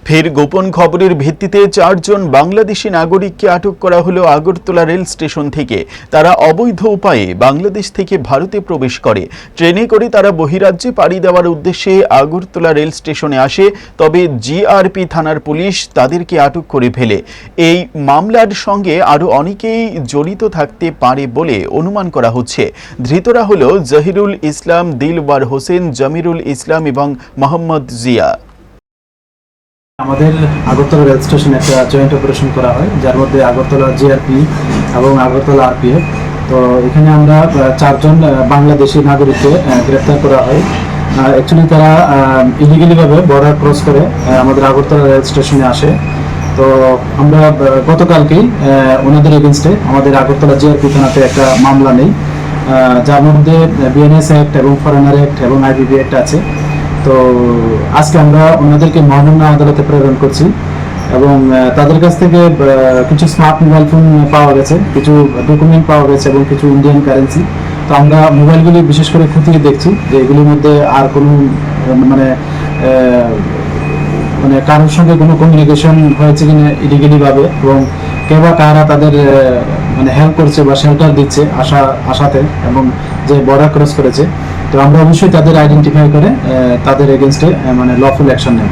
ফের গোপন খবরের ভিত্তিতে 4 জন বাংলাদেশি নাগরিককে আটক করা হলো আগরতলা রেল স্টেশন থেকে। তারা অবৈধ উপায়ে বাংলাদেশ থেকে ভারতে প্রবেশ করে। ট্রেনে করে তারা বহিরাজ্যে পাড়ি দেওয়ার উদ্দেশ্যে আগরতলা রেল স্টেশনে আসে। তবে জিআরপি থানার পুলিশ তাদেরকে আটক করে ফেলে। এই মামলার সঙ্গে আরও অনেকেই জড়িত থাকতে পারে বলে অনুমান করা হচ্ছে। ধৃতরা হলো জহিরুল ইসলাম, দিলওয়ার হোসেন, জমিরুল ইসলাম এবং মোহাম্মদ জিয়া। আমাদের আগরতলা রেল স্টেশনে একটা জয়েন্ট অপারেশন করা হয়, যার মধ্যে আগরতলা জিআরপি এবং আগরতলা আরপিএফ। তো এখানে আমরা 4 জন বাংলাদেশি নাগরিককে গ্রেফতার করা হয়। অ্যাকচুয়ালি তারা ইলিগালিভাবে বর্ডার ক্রস করে আমাদের আগরতলা রেল স্টেশনে আসে। তো আমরা গতকালকেই ওনাদের এগেনস্টে আমাদের আগরতলা জিআরপি থানাতে একটা মামলা নেই, যার মধ্যে বিএনএস অ্যাক্ট এবং ফরেনার অ্যাক্ট এবং আইবিবি অ্যাক্ট আছে। তো আজকে আমরা ওনাদেরকে মহামান্য আদালতে প্রেরণ করছি এবং তাদের কাছ থেকে কিছু স্মার্ট মোবাইল ফোন পাওয়া গেছে, কিছু ডকুমেন্ট পাওয়া গেছে এবং কিছু ইন্ডিয়ান কারেন্সি। তো আমরা মোবাইলগুলি বিশেষ করে খতিয়ে দেখছি যে এগুলির মধ্যে আর কোনো মানে কারোর সঙ্গে কোনো কমিউনিকেশন হয়েছে কিনা ইলিগালিভাবে, এবং কে বা কারা তাদের হেল্প করছে বা শেল্টার দিচ্ছে আশাতে, এবং যে বর্ডার ক্রস করেছে। তো আমরা অবশ্যই তাদের আইডেন্টিফাই করে তাদের এগেনস্টে লফুল অ্যাকশন নেব।